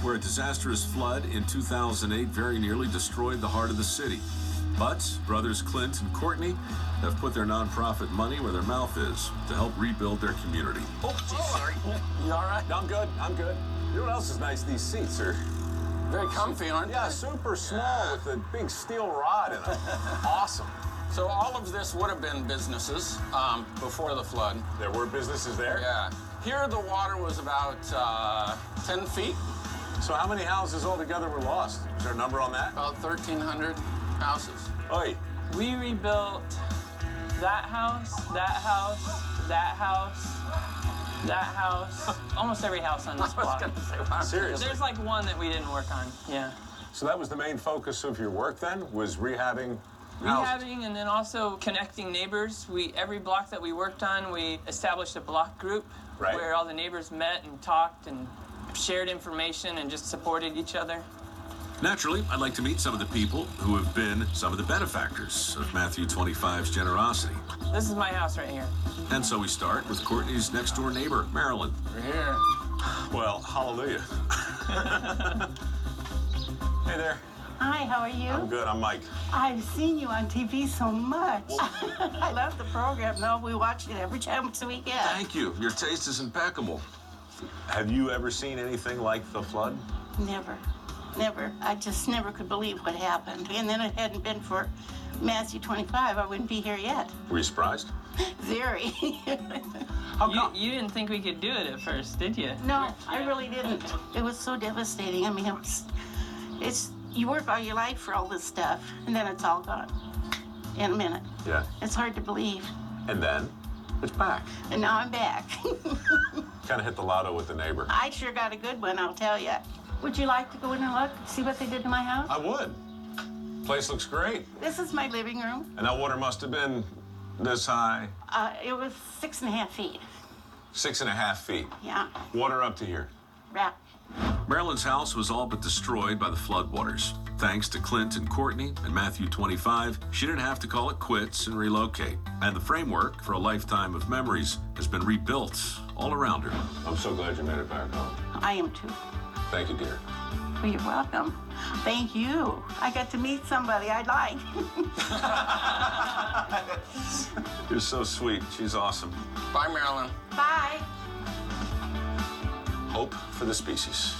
where a disastrous flood in 2008 very nearly destroyed the heart of the city. But brothers Clint and Courtney have put their nonprofit money where their mouth is to help rebuild their community. Oh, geez, sorry. You all right? I'm good. You know what else is nice? These seats are Very comfy, aren't yeah, they? super small with a big steel rod in them. Awesome. So all of this would have been businesses before the flood. There were businesses there? Yeah. Here the water was about 10 feet, So how many houses altogether were lost? Is there a number on that? about 1,300 houses. Oi. We rebuilt that house, that house, that house, that house, almost every house on this I was block. gonna say, wow. Seriously? There's like one that we didn't work on, yeah. So that was the main focus of your work then? Was rehabbing houses? Rehabbing and then also connecting neighbors. Every block that we worked on, we established a block group Right. where all the neighbors met and talked and shared information and just supported each other. Naturally, I'd like to meet some of the people who have been some of the benefactors of Matthew 25's generosity. This is my house right here. And so we start with Courtney's next door neighbor, Marilyn. We're here. Well, hallelujah. Hey there. Hi, how are you? I'm good. I'm Mike. I've seen you on TV so much. I love the program. No, we watch it every chance we get. Thank you. Your taste is impeccable. Have you ever seen anything like the flood? Never. I just never could believe what happened. And then it hadn't been for Matthew 25, I wouldn't be here yet. Were you surprised? Very. How come? You didn't think we could do it at first, did you? No, I really didn't. It was so devastating. I mean, it's you work all your life for all this stuff, and then it's all gone in a minute. Yeah. It's hard to believe. And then it's back. And now I'm back. Kind of hit the lotto with the neighbor. I sure got a good one, I'll tell you. Would you like to go in and look, see what they did to my house? I would. Place looks great. This is my living room. And that water must have been this high. It was 6.5 feet. 6.5 feet. Yeah, Water up to here. right. Marilyn's house was all but destroyed by the floodwaters. Thanks to Clint and Courtney and Matthew 25, she didn't have to call it quits and relocate. And the framework for a lifetime of memories has been rebuilt all around her. I'm so glad you made it back home. I am too. Thank you, dear. Well, you're welcome. Thank you. I got to meet somebody I like. You're so sweet. She's awesome. Bye, Marilyn. Bye. Hope for the species.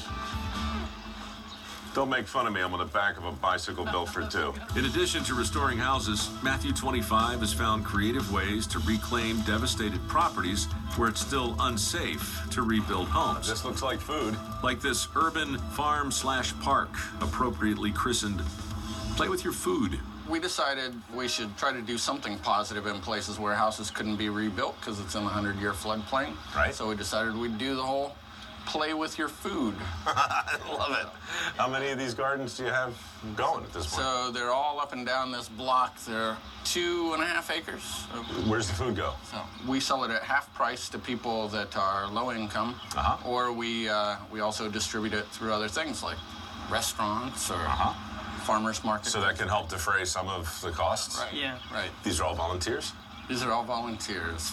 Don't make fun of me. I'm on the back of a bicycle built for two. In addition to restoring houses, Matthew 25 has found creative ways to reclaim devastated properties where it's still unsafe to rebuild homes. This looks like food. Like this urban farm/park, appropriately christened Play With Your Food. We decided we should try to do something positive in places where houses couldn't be rebuilt because it's in a 100-year floodplain. Right. So we decided we'd do the whole play with your food. I love it. How many of these gardens do you have going at this point? So they're all up and down this block. They're 2.5 acres. Where's the food go? So we sell it at half price to people that are low income, or we also distribute it through other things like restaurants or farmers markets. So that can help defray some of the costs? Right. Yeah. Right. These are all volunteers? These are all volunteers.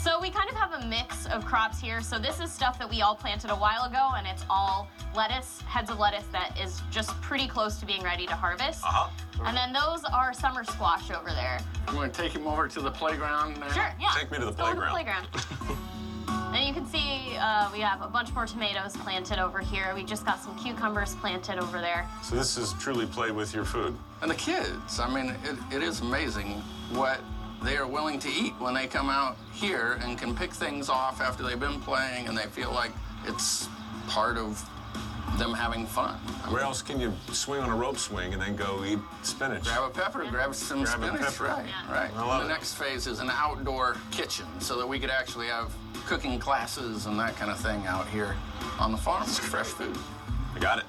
So we kind of have a mix of crops here. So this is stuff that we all planted a while ago, and it's all lettuce, heads of lettuce that is just pretty close to being ready to harvest. And then those are summer squash over there. You want to take him over to the playground now? Sure, yeah. Take me to the Let's go to playground. And you can see we have a bunch more tomatoes planted over here. We just got some cucumbers planted over there. So this is truly play with your food. And the kids, I mean, it is amazing what they are willing to eat when they come out here and can pick things off after they've been playing and they feel like it's part of them having fun. Where else can you swing on a rope swing and then go eat spinach? Grab a pepper, grab some Grab a spinach. pepper. Right, right. I love the it. next phase is an outdoor kitchen so that we could actually have cooking classes and that kind of thing out here on the farm. Fresh food. I got it.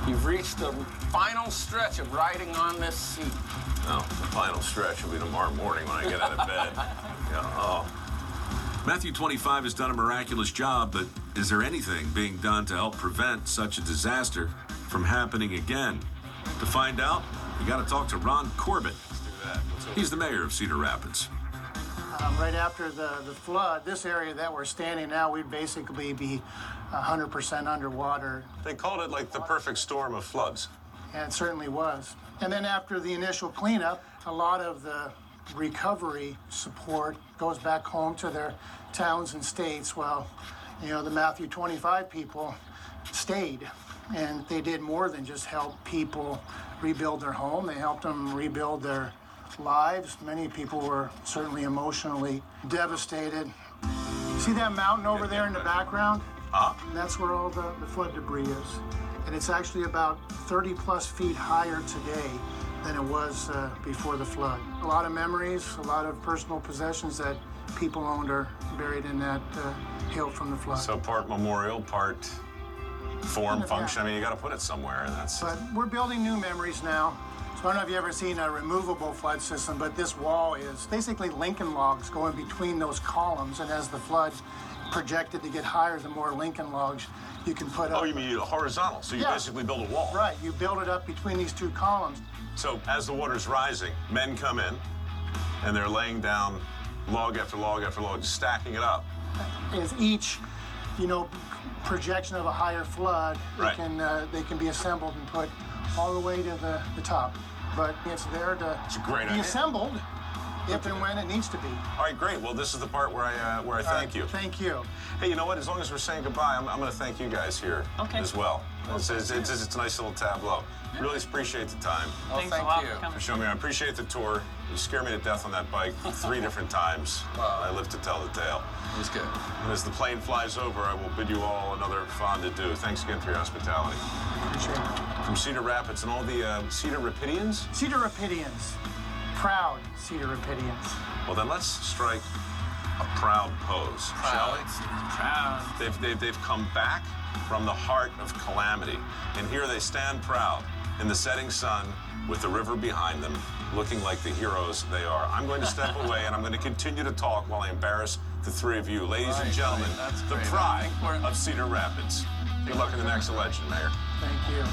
You've reached the final stretch of riding on this seat. No, the final stretch will be tomorrow morning when I get out of bed. Matthew 25 has done a miraculous job, but is there anything being done to help prevent such a disaster from happening again? To find out, we got to talk to Ron Corbett. He's the mayor of Cedar Rapids. Right after the flood, this area that we're standing now, we'd basically be 100% underwater. They called it like the perfect storm of floods. And it certainly was. And then after the initial cleanup, a lot of the recovery support goes back home to their towns and states. Well, you know, the Matthew 25 people stayed, and they did more than just help people rebuild their home. They helped them rebuild their lives. Many people were certainly emotionally devastated. See that mountain over there in the background? And that's where all the flood debris is. And it's actually about 30 plus feet higher today than it was before the flood. A lot of memories, a lot of personal possessions that people owned are buried in that hill from the flood. So part memorial, part form, function. I mean, you got to put it somewhere, and that's. But we're building new memories now. So I don't know if you've ever seen a removable flood system, but this wall is basically Lincoln logs going between those columns, and as the flood projected to get higher, the more Lincoln logs you can put up. Oh, you mean horizontal? So you basically build a wall. Right, you build it up between these two columns. So as the water's rising, men come in, and they're laying down log after log after log, stacking it up. As each, you know, projection of a higher flood, Right. they can be assembled and put all the way to the top. But it's there to It's a great be idea. assembled if and when it needs to be. All right, great. Well, this is the part where I thank you. Thank you. Hey, you know what? As long as we're saying goodbye, I'm going to thank you guys here as well. It's a nice little tableau. Really appreciate the time. Well, Thanks a thank lot you. for coming. For showing me. I appreciate the tour. You scared me to death on that bike 3 different times. I live to tell the tale. It was good. And as the plane flies over, I will bid you all another fond adieu. Thanks again for your hospitality. Appreciate it. From Cedar Rapids and all the Cedar Rapidians. Cedar Rapidians. Proud Cedar Rapidians. Well, then let's strike a proud pose, shall we? Proud. They've come back from the heart of calamity, and here they stand proud in the setting sun with the river behind them, looking like the heroes they are. I'm going to step away, and I'm going to continue to talk while I embarrass the 3 of you. Ladies and gentlemen, That's the great. pride I think we're- of Cedar Rapids. Good luck in the next election, Mayor. Thank you.